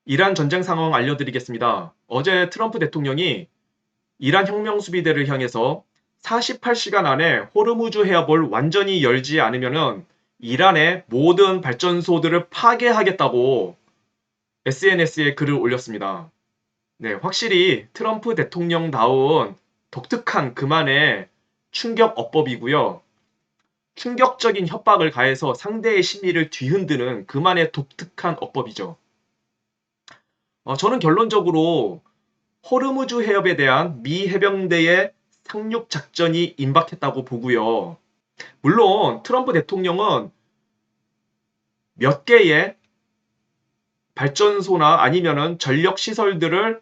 이란 전쟁 상황 알려드리겠습니다. 어제 트럼프 대통령이 이란 혁명수비대를 향해서 48시간 안에 호르무즈 해협을 완전히 열지 않으면은 이란의 모든 발전소들을 파괴하겠다고 SNS에 글을 올렸습니다. 네, 확실히 트럼프 대통령다운 독특한 그만의 충격 어법이고요. 충격적인 협박을 가해서 상대의 심리를 뒤흔드는 그만의 독특한 어법이죠. 저는 결론적으로 호르무즈 해협에 대한 미 해병대의 상륙 작전이 임박했다고 보고요. 물론 트럼프 대통령은 몇 개의 발전소나 아니면은 전력 시설들을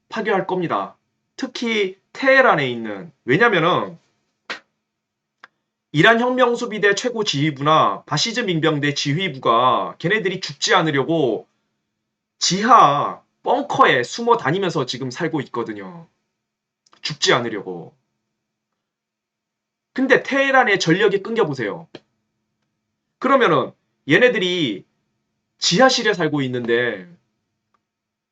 파괴할 겁니다. 특히 테헤란에 있는, 왜냐면은 이란 혁명수비대 최고 지휘부나 바시즈 민병대 지휘부가 걔네들이 죽지 않으려고 지하 벙커에 숨어 다니면서 지금 살고 있거든요. 죽지 않으려고. 근데 테헤란의 전력이 끊겨보세요. 그러면은 얘네들이 지하실에 살고 있는데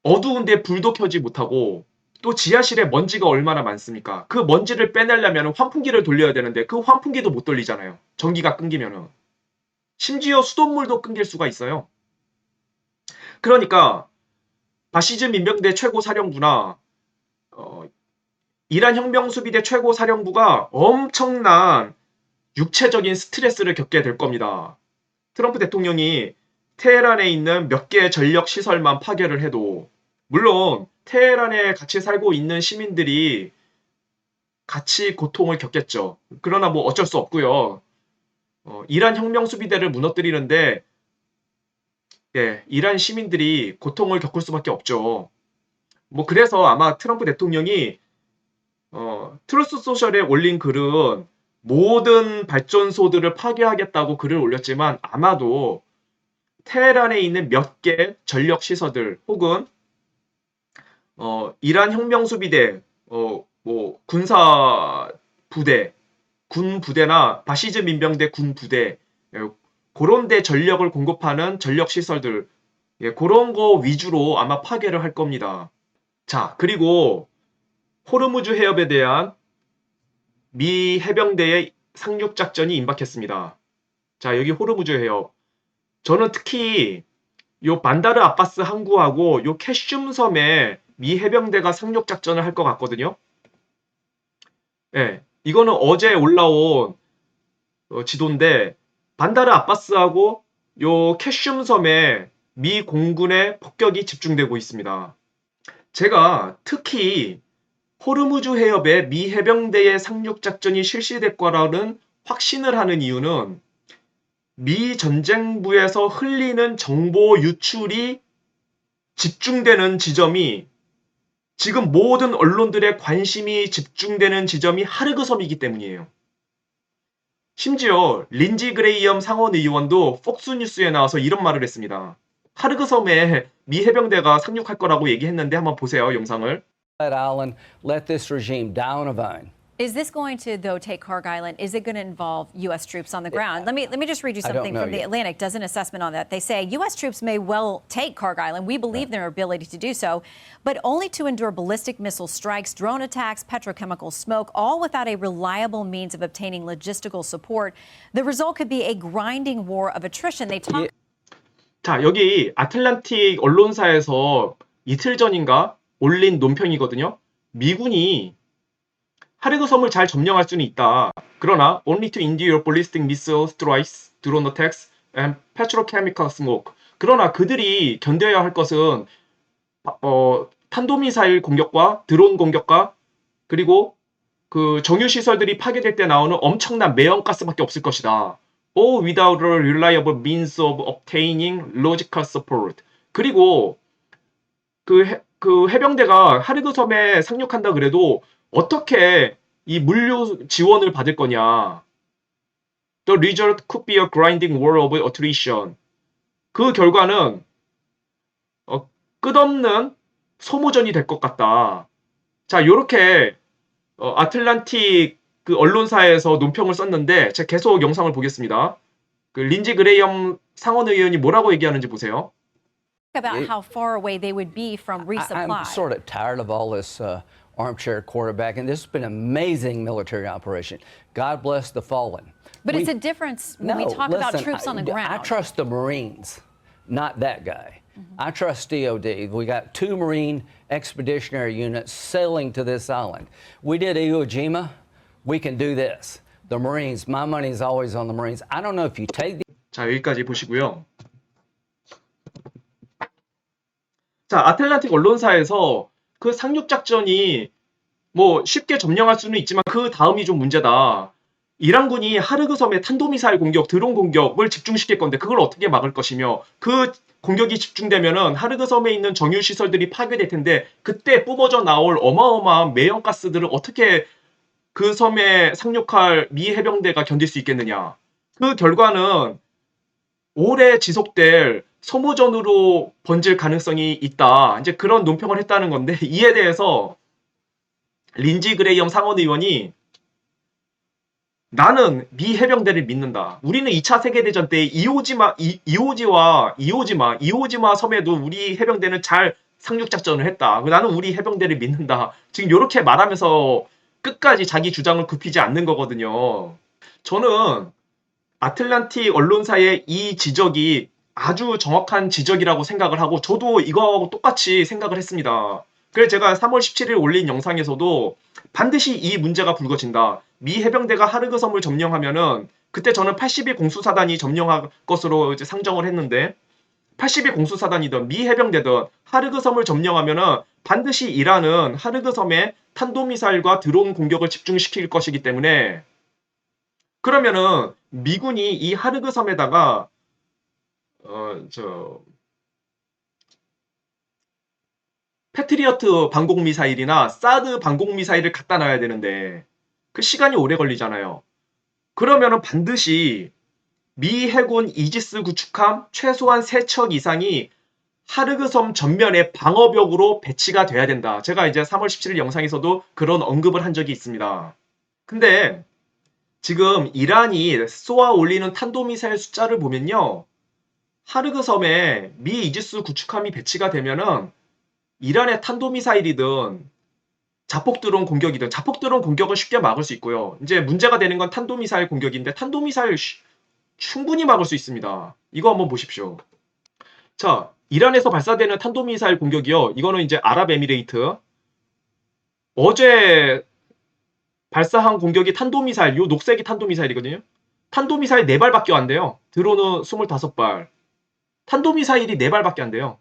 어두운데 불도 켜지 못하고 또 지하실에 먼지가 얼마나 많습니까? 그 먼지를 빼내려면 환풍기를 돌려야 되는데 그 환풍기도 못 돌리잖아요. 전기가 끊기면은. 심지어 수돗물도 끊길 수가 있어요. 그러니까 바시즈 민병대 최고 사령부나 어, 이란 혁명수비대 최고 사령부가 엄청난 육체적인 스트레스를 겪게 될 겁니다. 트럼프 대통령이 테헤란에 있는 몇 개의 전력 시설만 파괴를 해도, 물론 테헤란에 같이 살고 있는 시민들이 같이 고통을 겪겠죠. 그러나 뭐 어쩔 수 없고요. 이란 혁명 수비대를 무너뜨리는데 이란 시민들이 고통을 겪을 수밖에 없죠. 뭐 그래서 아마 트럼프 대통령이 트루스 소셜에 올린 글은 모든 발전소들을 파괴하겠다고 글을 올렸지만 아마도 테헤란에 있는 몇 개 전력 시설들 혹은 이란 혁명 수비대 뭐 군사 부대 군 부대나 바시즈 민병대 군 부대 그런 데 전력을 공급하는 전력 시설들 그런 거 위주로 아마 파괴를 할 겁니다. 자, 그리고 호르무즈 해협에 대한 미 해병대의 상륙 작전이 임박했습니다. 자, 여기 호르무즈 해협. 저는 특히 요 반다르 아바스 항구하고 요 캐슘 섬에 미 해병대가 상륙 작전을 할 것 같거든요. 예, 이거는 어제 올라온 지도인데 반다르 아바스하고 요 캐슘 섬에 미 공군의 폭격이 집중되고 있습니다. 제가 특히 호르무즈 해협에 미 해병대의 상륙 작전이 실시될 거라는 확신을 하는 이유는 미 전쟁부에서 흘리는 정보 유출이 집중되는 지점이 지금 모든 언론들의 관심이 집중되는 지점이 하르그 섬이기 때문이에요. 심지어 린지 그레이엄 상원 의원도 폭스뉴스에 나와서 이런 말을 했습니다. 하르그 섬에 미 해병대가 상륙할 거라고 얘기했는데 한번 보세요, 영상을. Island, let this regime down a vine. Is this going to, though, take Karg Island? Is it going to involve U.S. troops on the ground? Let me just read you something from The Atlantic. Does an assessment on that. They say U.S. troops may well take Karg Island. We believe in their ability to do so, but only to endure ballistic missile strikes, drone attacks, petrochemical smoke, all without a reliable means of obtaining logistical support. The result could be a grinding war of attrition. They talk. 자, 여기 아틀란틱 언론사에서 이틀 전인가 올린 논평이거든요. 미군이 하르그 섬을 잘 점령할 수는 있다. 그러나 only to endure ballistic missile strikes, drone attacks, and petrochemical smoke. 그러나 그들이 견뎌야 할 것은 탄도미사일 공격과 드론 공격과 그리고 그 정유 시설들이 파괴될 때 나오는 엄청난 매연가스밖에 없을 것이다. All without a reliable means of obtaining logical support. 그리고 그 해병대가 하르그 섬에 상륙한다 그래도 어떻게 이 물류 지원을 받을 거냐. The result could be a grinding war of attrition. 그 결과는 끝없는 소모전이 될 것 같다. 자, 요렇게 아틀란틱 그 언론사에서 논평을 썼는데 제가 계속 영상을 보겠습니다. 그 린지 그레이엄 상원 의원이 뭐라고 얘기하는지 보세요. about how far away they would be from resupply. I'm sort of tired of all this armchair quarterbacking. This has been an amazing military operation. God bless the fallen. But it's a difference when we talk about troops on the ground. I trust the Marines, not that guy. I trust DOD. We got 2 Marine expeditionary units sailing to this island. We did Iwo Jima. We can do this. The Marines, my money is always on the Marines. I don't know if you take the 자, 여기까지 보시고요. 자, 아틀란틱 언론사에서 그 상륙작전이 뭐 쉽게 점령할 수는 있지만 그 다음이 좀 문제다. 이란군이 하르그 섬에 탄도미사일 공격, 드론 공격을 집중시킬 건데 그걸 어떻게 막을 것이며 그 공격이 집중되면은 하르그 섬에 있는 정유 시설들이 파괴될 텐데 그때 뿜어져 나올 어마어마한 매연가스들을 어떻게 그 섬에 상륙할 미 해병대가 견딜 수 있겠느냐. 그 결과는 오래 지속될 소모전으로 번질 가능성이 있다. 이제 그런 논평을 했다는 건데 이에 대해서 린지 그레이엄 상원의원이 나는 미 해병대를 믿는다. 우리는 2차 세계대전 때 이오지마 섬에도 우리 해병대는 잘 상륙작전을 했다. 나는 우리 해병대를 믿는다. 지금 이렇게 말하면서 끝까지 자기 주장을 굽히지 않는 거거든요. 저는 아틀란틱 언론사의 이 지적이 아주 정확한 지적이라고 생각을 하고 저도 이거하고 똑같이 생각을 했습니다. 그래서 제가 3월 17일 올린 영상에서도 반드시 이 문제가 불거진다. 미 해병대가 하르그 섬을 점령하면은 그때 저는 82 공수사단이 점령할 것으로 이제 상정을 했는데 82 공수사단이든 미 해병대든 하르그 섬을 점령하면은 반드시 이란은 하르그 섬에 탄도미사일과 드론 공격을 집중시킬 것이기 때문에 그러면은 미군이 이 하르그 섬에다가 패트리어트 방공미사일이나 사드 방공미사일을 갖다 놔야 되는데 그 시간이 오래 걸리잖아요. 그러면은 반드시 미 해군 이지스 구축함 최소한 3척 이상이 하르그 섬 전면에 방어벽으로 배치가 돼야 된다. 제가 이제 3월 17일 영상에서도 그런 언급을 한 적이 있습니다. 근데 지금 이란이 쏘아 올리는 탄도미사일 숫자를 보면요. 하르그 섬에 미 이지스 구축함이 배치가 되면은 이란의 탄도미사일이든 자폭드론 공격이든 자폭드론 공격은 쉽게 막을 수 있고요. 이제 문제가 되는 건 탄도미사일 공격인데 탄도미사일 충분히 막을 수 있습니다. 이거 한번 보십시오. 자, 이란에서 발사되는 탄도미사일 공격이요. 이거는 이제 아랍에미레이트. 어제 발사한 공격이 탄도미사일, 요 녹색이 탄도미사일이거든요. 탄도미사일 4발밖에 안 돼요. 드론은 25발. 탄도미사일이 4발밖에 안 돼요.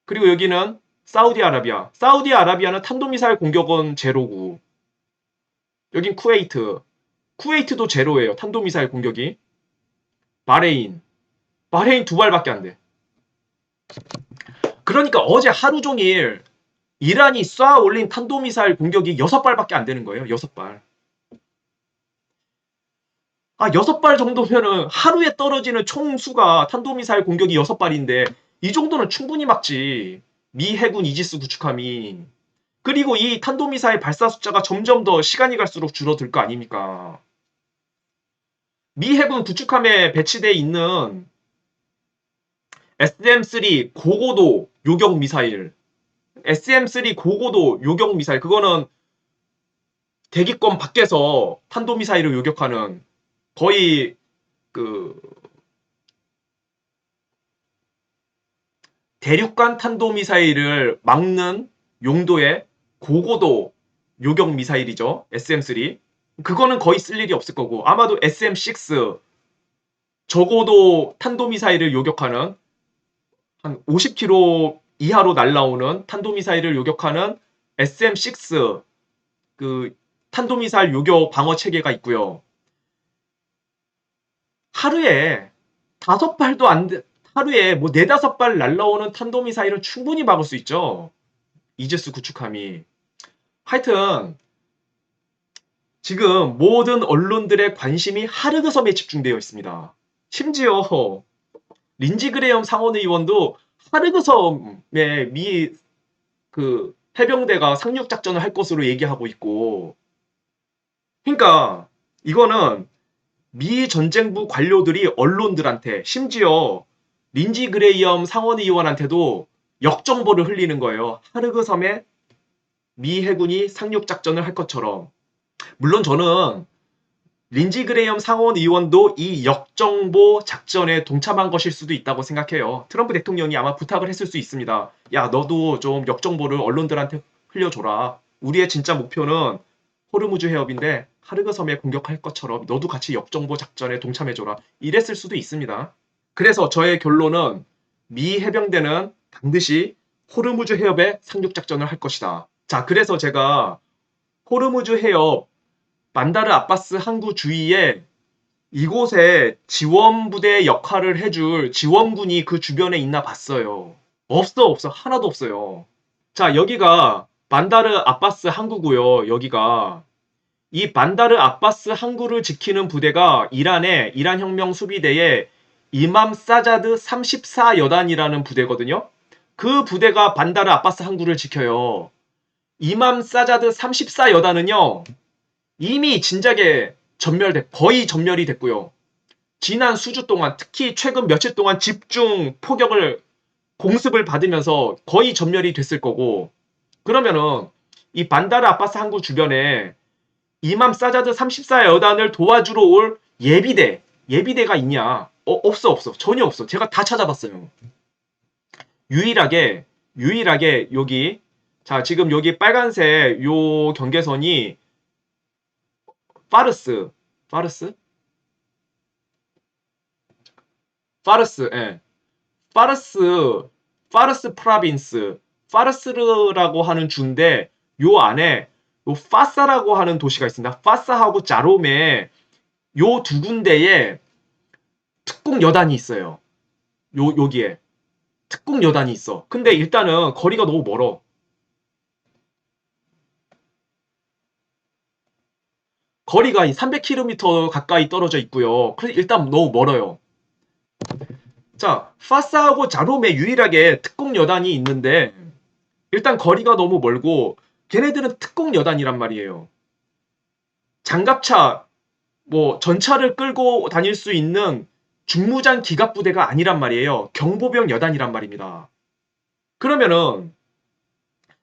그리고 여기는 사우디아라비아. 사우디아라비아는 탄도미사일 공격은 제로고 여긴 쿠웨이트. 쿠웨이트도 제로예요. 탄도미사일 공격이. 바레인. 바레인 2발밖에 안 돼. 그러니까 어제 하루 종일 이란이 쏴 올린 탄도미사일 공격이 6발밖에 안 되는 거예요. 6발. 6발 정도면은 하루에 떨어지는 총수가 탄도미사일 공격이 6발인데 이 정도는 충분히 막지. 미 해군 이지스 구축함이. 그리고 이 탄도미사일 발사 숫자가 점점 더 시간이 갈수록 줄어들 거 아닙니까? 미 해군 구축함에 배치되어 있는 SM-3 고고도 요격 미사일. SM-3 고고도 요격 미사일. 그거는 대기권 밖에서 탄도미사일을 요격하는 거의 대륙간 탄도미사일을 막는 용도의 고고도 요격 미사일이죠. SM-3. 그거는 거의 쓸 일이 없을 거고 아마도 SM-6 저고도 탄도미사일을 요격하는 한 50km 이하로 날아오는 탄도미사일을 요격하는 SM-6 그 탄도미사일 요격 방어 체계가 있고요. 하루에 5발도 안 돼. 하루에 뭐 4, 5발 날라오는 탄도미사일은 충분히 막을 수 있죠. 이지스 구축함이. 하여튼 지금 모든 언론들의 관심이 하르그 섬에 집중되어 있습니다. 심지어 린지 그레엄 상원의원도 하르그 섬에 미 해병대가 상륙 작전을 할 것으로 얘기하고 있고, 그러니까 이거는 미 전쟁부 관료들이 언론들한테 심지어 린지 그레이엄 상원의원한테도 역정보를 흘리는 거예요. 하르그 섬에 미 해군이 상륙 작전을 할 것처럼. 물론 저는 린지 그레이엄 상원의원도 이 역정보 작전에 동참한 것일 수도 있다고 생각해요. 트럼프 대통령이 아마 부탁을 했을 수 있습니다. 야, 너도 좀 역정보를 언론들한테 흘려줘라. 우리의 진짜 목표는 호르무즈 해협인데 하르그 섬에 공격할 것처럼 너도 같이 역정보 작전에 동참해줘라. 이랬을 수도 있습니다. 그래서 저의 결론은 미 해병대는 반드시 호르무즈 해협에 상륙 작전을 할 것이다. 자, 그래서 제가 호르무즈 해협 반다르 아바스 항구 주위에 이곳에 지원부대 역할을 해줄 지원군이 그 주변에 있나 봤어요. 없어. 하나도 없어요. 자, 여기가 반다르 아바스 항구고요. 여기가 이 반다르 아바스 항구를 지키는 부대가 이란 혁명 수비대의 이맘 사자드 34여단이라는 부대거든요. 그 부대가 반다르 아바스 항구를 지켜요. 이맘 사자드 34여단은요. 이미 진작에 거의 전멸이 됐고요. 지난 수주 동안, 특히 최근 며칠 동안 집중 포격을, 공습을 받으면서 거의 전멸이 됐을 거고, 그러면은 이 반다르 아바스 항구 주변에 이맘 사자드 34여단을 도와주러 올 예비대가 있냐? 없어. 전혀 없어. 제가 다 찾아봤어요. 유일하게 여기, 자, 지금 여기 빨간색 요 경계선이 파르스, 예. 파르스 프라빈스, 파르스라고 하는 주인데, 요 안에, 요 파사라고 하는 도시가 있습니다. 파사하고 자롬에, 요 두 군데에 특공 여단이 있어요. 여기에. 특공 여단이 있어. 근데 일단은 거리가 너무 멀어. 거리가 300km 가까이 떨어져 있고요. 그래서 일단 너무 멀어요. 자, 파사하고 자롬에 유일하게 특공 여단이 있는데 일단 거리가 너무 멀고 걔네들은 특공 여단이란 말이에요. 장갑차, 전차를 끌고 다닐 수 있는 중무장 기갑부대가 아니란 말이에요. 경보병 여단이란 말입니다. 그러면은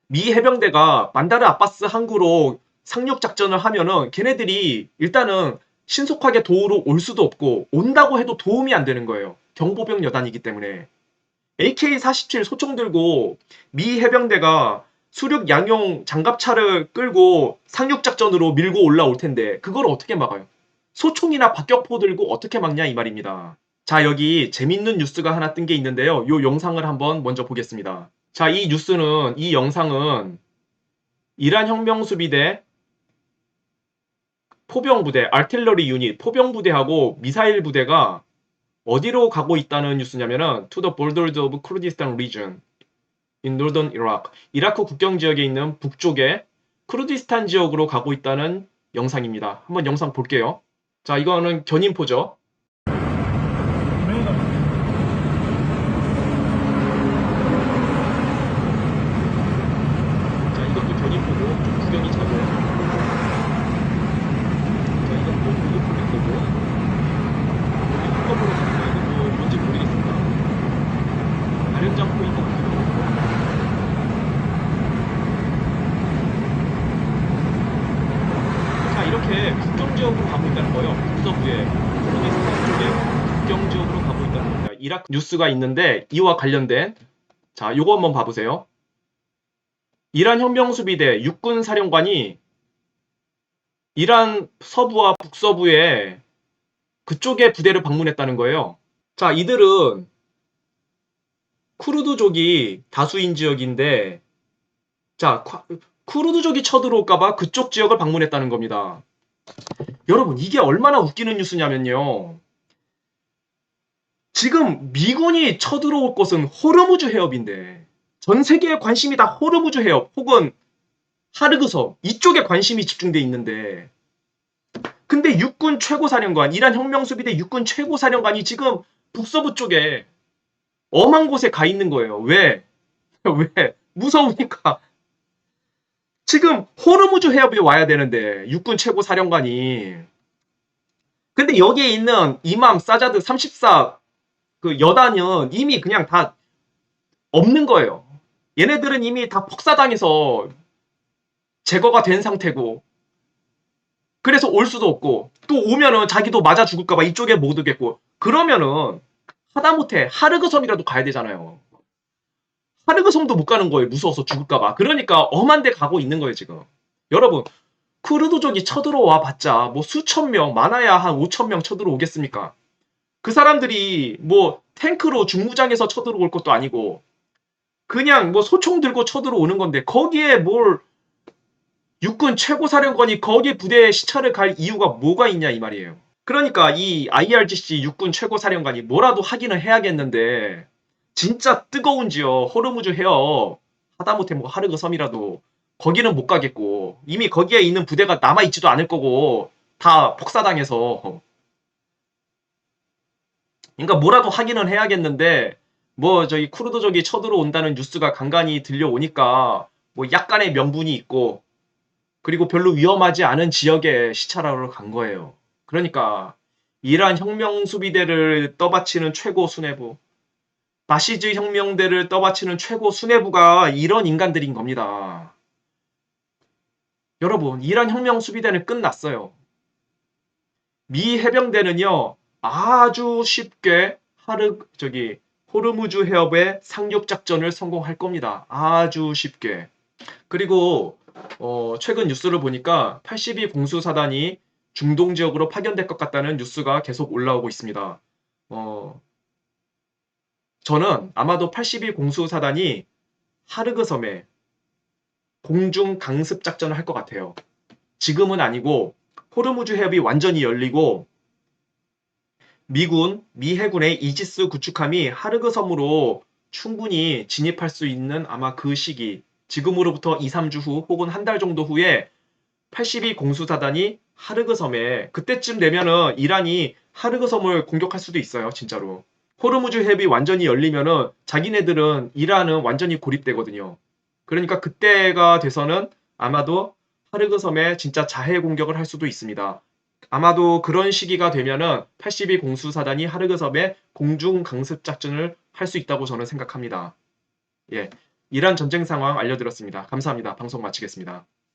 미 해병대가 반다르 아바스 항구로 상륙 작전을 하면은 걔네들이 일단은 신속하게 도우러 올 수도 없고 온다고 해도 도움이 안 되는 거예요. 경보병 여단이기 때문에. AK-47 소총 들고 미 해병대가 수륙 양용 장갑차를 끌고 상륙 작전으로 밀고 올라올 텐데 그걸 어떻게 막아요? 소총이나 박격포 들고 어떻게 막냐 이 말입니다. 자, 여기 재밌는 뉴스가 하나 뜬 게 있는데요. 이 영상을 한번 먼저 보겠습니다. 자, 이 영상은 이란 혁명수비대 포병부대, artillery unit, 포병부대하고 미사일 부대가 어디로 가고 있다는 뉴스냐면은 to the borders of Kurdistan region in northern Iraq. 이라크 국경 지역에 있는 북쪽의 쿠르디스탄 지역으로 가고 있다는 영상입니다. 한번 영상 볼게요. 자, 이거는 견인포죠. 자, 이것도 견인포고 좀 구경이 작아요. 자, 이건 보급품일 거고. 한꺼번에 가는 거 이거 뭔지 모르겠습니다. 발연장 포인트 같기도 하고. 자, 이렇게 국경지역으로 가고 있다는 거예요. 북서부에 쿠르디스탄 쪽에 국경지역으로 가고 있다는 겁니다. 이라크 뉴스가 있는데 이와 관련된 자, 요거 한번 봐보세요. 이란 혁명수비대 육군 사령관이 이란 서부와 북서부에 그쪽에 부대를 방문했다는 거예요. 자, 이들은 쿠르드족이 다수인 지역인데 자, 쿠르드족이 쳐들어올까봐 그쪽 지역을 방문했다는 겁니다. 여러분, 이게 얼마나 웃기는 뉴스냐면요. 지금 미군이 쳐들어올 곳은 호르무즈 해협인데 전 세계의 관심이 다 호르무즈 해협 혹은 하르그 섬 이쪽에 관심이 집중돼 있는데 근데 육군 최고사령관, 이란 혁명수비대 육군 최고사령관이 지금 북서부 쪽에 엄한 곳에 가 있는 거예요. 왜? 왜? 무서우니까. 지금 호르무즈 해협에 와야 되는데 육군 최고사령관이 근데 여기에 있는 이맘 사자드 34 그 여단은 이미 그냥 다 없는 거예요. 얘네들은 이미 다 폭사당해서 제거가 된 상태고, 그래서 올 수도 없고, 또 오면은 자기도 맞아 죽을까봐 이쪽에 못 오겠고, 그러면은 하다못해 하르그 섬이라도 가야 되잖아요. 하르그 섬도 못 가는 거예요. 무서워서 죽을까봐. 그러니까 엄한 데 가고 있는 거예요, 지금. 여러분, 쿠르드족이 쳐들어와 봤자 뭐 수천 명, 많아야 한 5천 명 쳐들어오겠습니까? 그 사람들이 뭐 탱크로 중무장에서 쳐들어올 것도 아니고 그냥 뭐 소총 들고 쳐들어오는 건데 거기에 뭘 육군 최고사령관이 거기 부대에 시찰을 갈 이유가 뭐가 있냐 이 말이에요. 그러니까 이 IRGC 육군 최고사령관이 뭐라도 하기는 해야겠는데 진짜 뜨거운지요. 호르무즈 해협 하다못해 뭐 하르그 섬이라도 거기는 못 가겠고 이미 거기에 있는 부대가 남아있지도 않을 거고 다 폭사당해서 그러니까 뭐라도 하기는 해야겠는데 뭐 저기 쿠르드족이 쳐들어온다는 뉴스가 간간히 들려오니까 뭐 약간의 명분이 있고 그리고 별로 위험하지 않은 지역에 시찰하러 간 거예요. 그러니까 이란 혁명 수비대를 떠받치는 최고 수뇌부, 바시즈 혁명대를 떠받치는 최고 수뇌부가 이런 인간들인 겁니다. 여러분, 이란 혁명 수비대는 끝났어요. 미 해병대는요, 아주 쉽게 호르무즈 해협의 상륙 작전을 성공할 겁니다. 아주 쉽게. 그리고 최근 뉴스를 보니까 82 공수사단이 중동 지역으로 파견될 것 같다는 뉴스가 계속 올라오고 있습니다. 저는 아마도 82 공수사단이 하르그 섬에 공중 강습 작전을 할 것 같아요. 지금은 아니고 호르무즈 해협이 완전히 열리고 미 해군의 이지스 구축함이 하르그 섬으로 충분히 진입할 수 있는 아마 그 시기, 지금으로부터 2, 3주 후 혹은 한 달 정도 후에 82 공수사단이 하르그 섬에 그때쯤 되면은 이란이 하르그 섬을 공격할 수도 있어요. 진짜로. 호르무즈 해협이 완전히 열리면은 자기네들은 이란은 완전히 고립되거든요. 그러니까 그때가 돼서는 아마도 하르그 섬에 진짜 자해 공격을 할 수도 있습니다. 아마도 그런 시기가 되면은 82 공수사단이 하르그 섬에 공중 강습 작전을 할 수 있다고 저는 생각합니다. 예. 이란 전쟁 상황 알려드렸습니다. 감사합니다. 방송 마치겠습니다.